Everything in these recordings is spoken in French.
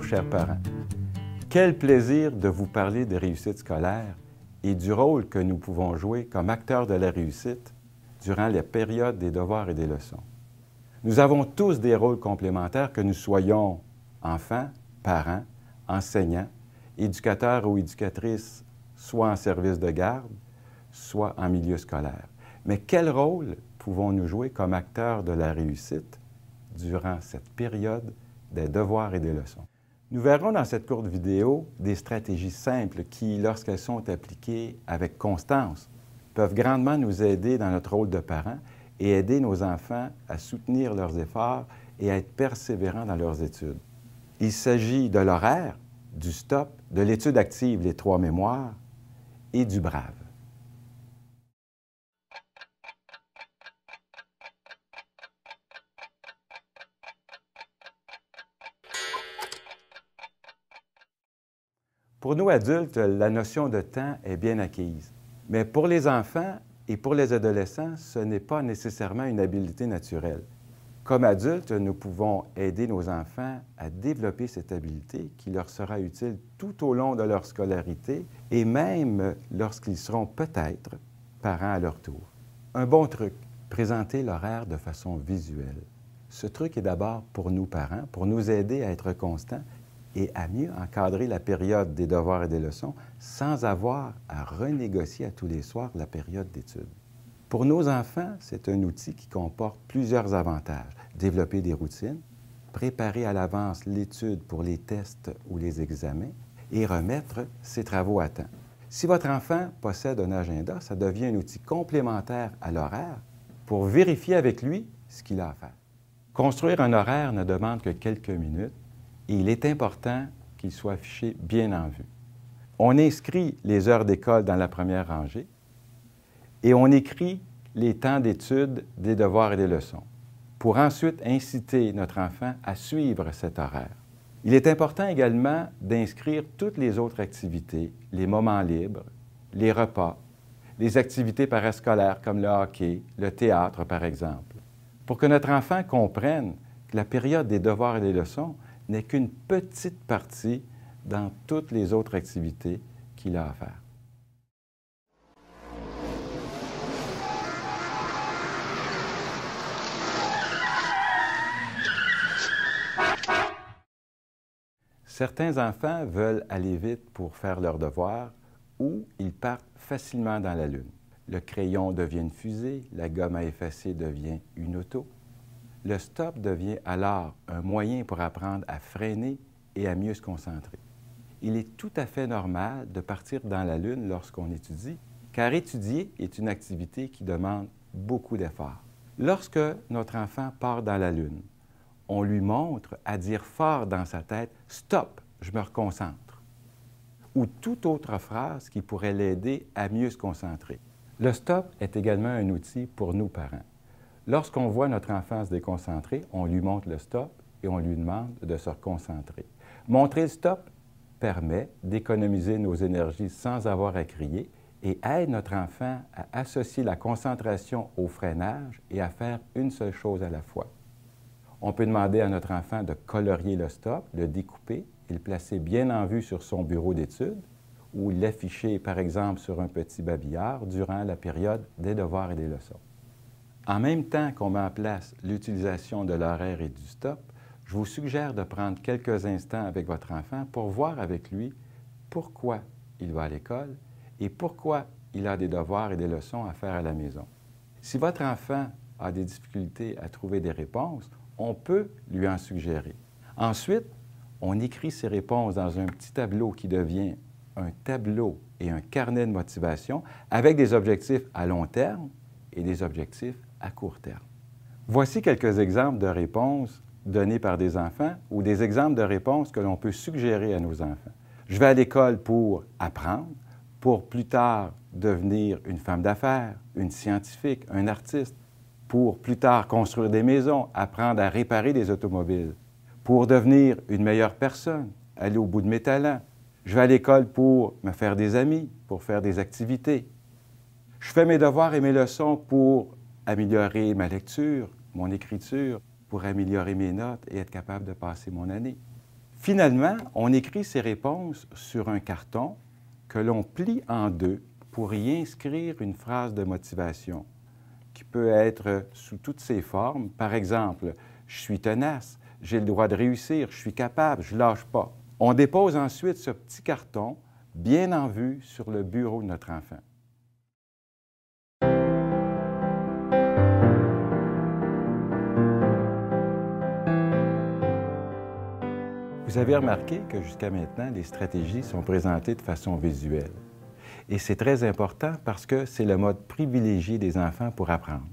chers parents. Quel plaisir de vous parler de réussite scolaire et du rôle que nous pouvons jouer comme acteurs de la réussite durant la période des devoirs et des leçons. Nous avons tous des rôles complémentaires, que nous soyons enfants, parents, enseignants, éducateurs ou éducatrices, soit en service de garde, soit en milieu scolaire. Mais quel rôle pouvons-nous jouer comme acteurs de la réussite durant cette période des devoirs et des leçons? Nous verrons dans cette courte vidéo des stratégies simples qui, lorsqu'elles sont appliquées avec constance, peuvent grandement nous aider dans notre rôle de parents et aider nos enfants à soutenir leurs efforts et à être persévérants dans leurs études. Il s'agit de l'horaire, du stop, de l'étude active, les 3 mémoires, et du brave. Pour nous adultes, la notion de temps est bien acquise. Mais pour les enfants et pour les adolescents, ce n'est pas nécessairement une habileté naturelle. Comme adultes, nous pouvons aider nos enfants à développer cette habileté qui leur sera utile tout au long de leur scolarité et même lorsqu'ils seront peut-être parents à leur tour. Un bon truc, présenter l'horaire de façon visuelle. Ce truc est d'abord pour nous parents, pour nous aider à être constants et à mieux encadrer la période des devoirs et des leçons sans avoir à renégocier à tous les soirs la période d'études. Pour nos enfants, c'est un outil qui comporte plusieurs avantages. Développer des routines, préparer à l'avance l'étude pour les tests ou les examens et remettre ses travaux à temps. Si votre enfant possède un agenda, ça devient un outil complémentaire à l'horaire pour vérifier avec lui ce qu'il a à faire. Construire un horaire ne demande que quelques minutes et il est important qu'il soit affiché bien en vue. On inscrit les heures d'école dans la première rangée et on écrit les temps d'études, des devoirs et des leçons pour ensuite inciter notre enfant à suivre cet horaire. Il est important également d'inscrire toutes les autres activités, les moments libres, les repas, les activités parascolaires comme le hockey, le théâtre par exemple, pour que notre enfant comprenne que la période des devoirs et des leçons n'est qu'une petite partie dans toutes les autres activités qu'il a à faire. Certains enfants veulent aller vite pour faire leurs devoirs ou ils partent facilement dans la lune. Le crayon devient une fusée, la gomme à effacer devient une auto. Le stop devient alors un moyen pour apprendre à freiner et à mieux se concentrer. Il est tout à fait normal de partir dans la lune lorsqu'on étudie, car étudier est une activité qui demande beaucoup d'efforts. Lorsque notre enfant part dans la lune, on lui montre à dire fort dans sa tête « Stop, je me reconcentre » ou toute autre phrase qui pourrait l'aider à mieux se concentrer. Le stop est également un outil pour nous parents. Lorsqu'on voit notre enfant se déconcentrer, on lui montre le stop et on lui demande de se reconcentrer. Montrer le stop permet d'économiser nos énergies sans avoir à crier et aide notre enfant à associer la concentration au freinage et à faire une seule chose à la fois. On peut demander à notre enfant de colorier le stop, le découper et le placer bien en vue sur son bureau d'études ou l'afficher, par exemple, sur un petit babillard durant la période des devoirs et des leçons. En même temps qu'on met en place l'utilisation de l'horaire et du stop, je vous suggère de prendre quelques instants avec votre enfant pour voir avec lui pourquoi il va à l'école et pourquoi il a des devoirs et des leçons à faire à la maison. Si votre enfant a des difficultés à trouver des réponses, on peut lui en suggérer. Ensuite, on écrit ces réponses dans un petit tableau qui devient un tableau et un carnet de motivation avec des objectifs à long terme et des objectifs à court terme. Voici quelques exemples de réponses données par des enfants ou des exemples de réponses que l'on peut suggérer à nos enfants. Je vais à l'école pour apprendre, pour plus tard devenir une femme d'affaires, une scientifique, un artiste, pour plus tard construire des maisons, apprendre à réparer des automobiles, pour devenir une meilleure personne, aller au bout de mes talents. Je vais à l'école pour me faire des amis, pour faire des activités. Je fais mes devoirs et mes leçons pour améliorer ma lecture, mon écriture, pour améliorer mes notes et être capable de passer mon année. Finalement, on écrit ces réponses sur un carton que l'on plie en deux pour y inscrire une phrase de motivation qui peut être sous toutes ses formes. Par exemple, « Je suis tenace, j'ai le droit de réussir, je suis capable, je ne lâche pas ». On dépose ensuite ce petit carton bien en vue sur le bureau de notre enfant. Vous avez remarqué que jusqu'à maintenant, les stratégies sont présentées de façon visuelle. Et c'est très important parce que c'est le mode privilégié des enfants pour apprendre.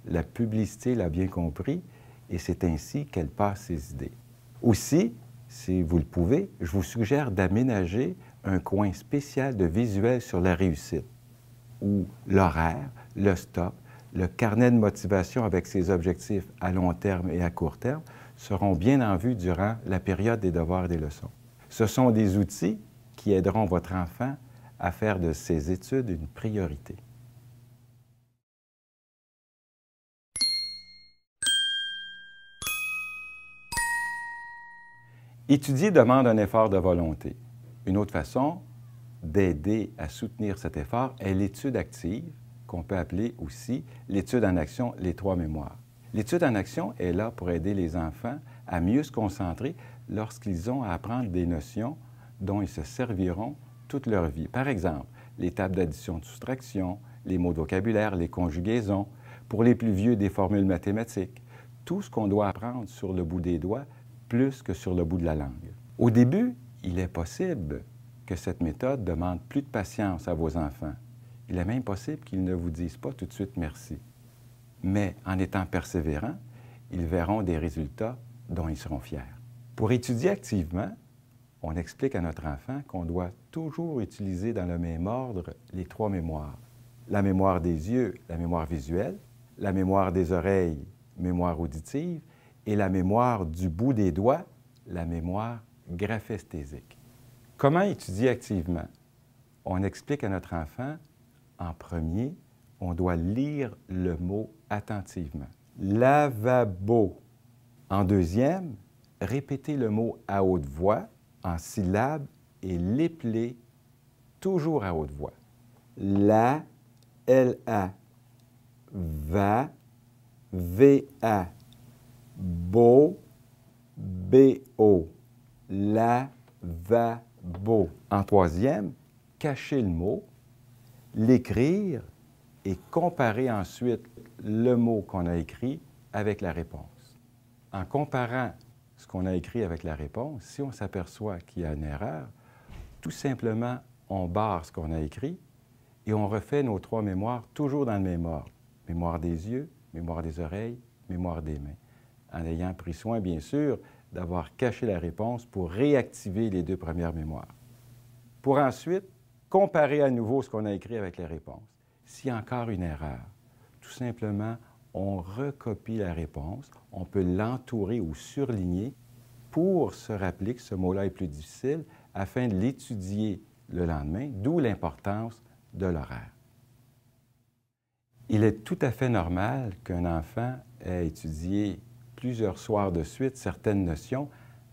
La publicité l'a bien compris et c'est ainsi qu'elle passe ses idées. Aussi, si vous le pouvez, je vous suggère d'aménager un coin spécial de visuel sur la réussite, où l'horaire, le stop, le carnet de motivation avec ses objectifs à long terme et à court terme seront bien en vue durant la période des devoirs et des leçons. Ce sont des outils qui aideront votre enfant à faire de ses études une priorité. Étudier demande un effort de volonté. Une autre façon d'aider à soutenir cet effort est l'étude active, qu'on peut appeler aussi l'étude en action, les 3 mémoires. L'étude en action est là pour aider les enfants à mieux se concentrer lorsqu'ils ont à apprendre des notions dont ils se serviront toute leur vie. Par exemple, les tables d'addition de soustraction, les mots de vocabulaire, les conjugaisons, pour les plus vieux, des formules mathématiques. Tout ce qu'on doit apprendre sur le bout des doigts plus que sur le bout de la langue. Au début, il est possible que cette méthode demande plus de patience à vos enfants. Il est même possible qu'ils ne vous disent pas tout de suite merci. Mais en étant persévérants, ils verront des résultats dont ils seront fiers. Pour étudier activement, on explique à notre enfant qu'on doit toujours utiliser dans le même ordre les 3 mémoires. La mémoire des yeux, la mémoire visuelle, la mémoire des oreilles, mémoire auditive, et la mémoire du bout des doigts, la mémoire graphesthésique. Comment étudier activement? On explique à notre enfant, en premier, on doit lire le mot attentivement. Lavabo. En deuxième, répéter le mot à haute voix, en syllabes, et l'épeler toujours à haute voix. La, L-A, va, V-A, bo, B-O, la, va, bo. En troisième, cacher le mot, l'écrire et comparer ensuite le mot qu'on a écrit avec la réponse. En comparant ce qu'on a écrit avec la réponse, si on s'aperçoit qu'il y a une erreur, tout simplement, on barre ce qu'on a écrit et on refait nos 3 mémoires toujours dans le même ordre. Mémoire des yeux, mémoire des oreilles, mémoire des mains. En ayant pris soin, bien sûr, d'avoir caché la réponse pour réactiver les 2 premières mémoires. Pour ensuite comparer à nouveau ce qu'on a écrit avec la réponse. S'il y a encore une erreur, tout simplement, on recopie la réponse, on peut l'entourer ou surligner pour se rappeler que ce mot-là est plus difficile afin de l'étudier le lendemain, d'où l'importance de l'horaire. Il est tout à fait normal qu'un enfant ait étudié plusieurs soirs de suite certaines notions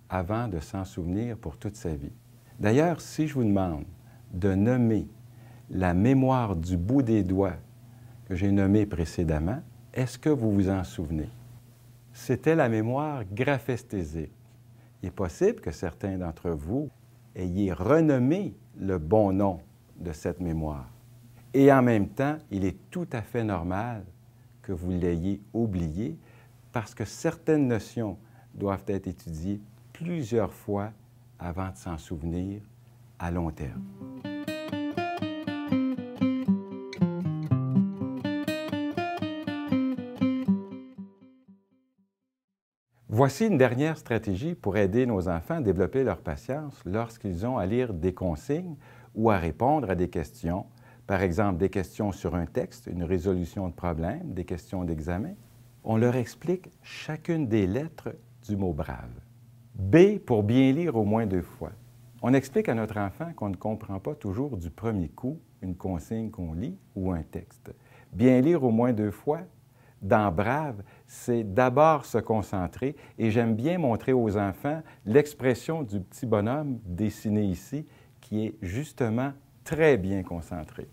avant de s'en souvenir pour toute sa vie. D'ailleurs, si je vous demande de nommer la mémoire du bout des doigts que j'ai nommée précédemment, est-ce que vous vous en souvenez? C'était la mémoire graphesthésique. Il est possible que certains d'entre vous ayez renommé le bon nom de cette mémoire. Et en même temps, il est tout à fait normal que vous l'ayez oublié parce que certaines notions doivent être étudiées plusieurs fois avant de s'en souvenir à long terme. Voici une dernière stratégie pour aider nos enfants à développer leur patience lorsqu'ils ont à lire des consignes ou à répondre à des questions, par exemple des questions sur un texte, une résolution de problème, des questions d'examen. On leur explique chacune des lettres du mot brave. B pour bien lire au moins 2 fois. On explique à notre enfant qu'on ne comprend pas toujours du premier coup une consigne qu'on lit ou un texte. Bien lire au moins 2 fois dans Brave, c'est d'abord se concentrer et j'aime bien montrer aux enfants l'expression du petit bonhomme dessiné ici qui est justement très bien concentré.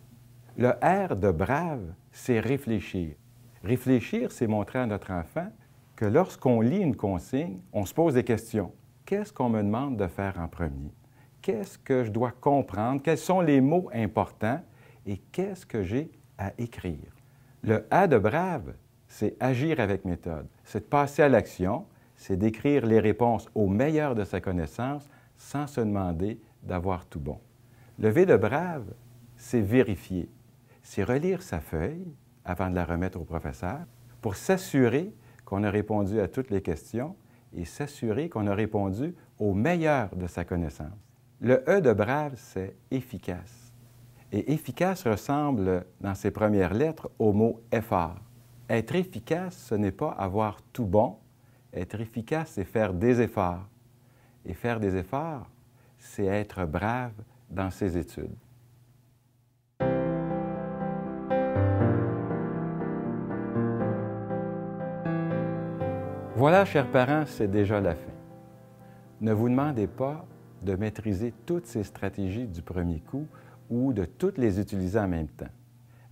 Le R de Brave, c'est réfléchir. Réfléchir, c'est montrer à notre enfant que lorsqu'on lit une consigne, on se pose des questions. Qu'est-ce qu'on me demande de faire en premier? Qu'est-ce que je dois comprendre? Quels sont les mots importants? Et qu'est-ce que j'ai à écrire? Le A de Brave, c'est agir avec méthode. C'est de passer à l'action, c'est d'écrire les réponses au meilleur de sa connaissance sans se demander d'avoir tout bon. Le V de Brave, c'est vérifier. C'est relire sa feuille avant de la remettre au professeur pour s'assurer qu'on a répondu à toutes les questions et s'assurer qu'on a répondu au meilleur de sa connaissance. Le E de Brave, c'est efficace. Et efficace ressemble, dans ses premières lettres, au mot effort. Être efficace, ce n'est pas avoir tout bon. Être efficace, c'est faire des efforts. Et faire des efforts, c'est être brave dans ses études. Voilà, chers parents, c'est déjà la fin. Ne vous demandez pas de maîtriser toutes ces stratégies du premier coup ou de toutes les utiliser en même temps.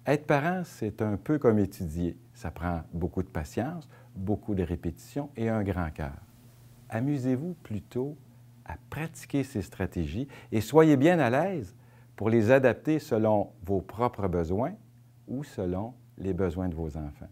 Être parent, c'est un peu comme étudier. Ça prend beaucoup de patience, beaucoup de répétition et un grand cœur. Amusez-vous plutôt à pratiquer ces stratégies et soyez bien à l'aise pour les adapter selon vos propres besoins ou selon les besoins de vos enfants.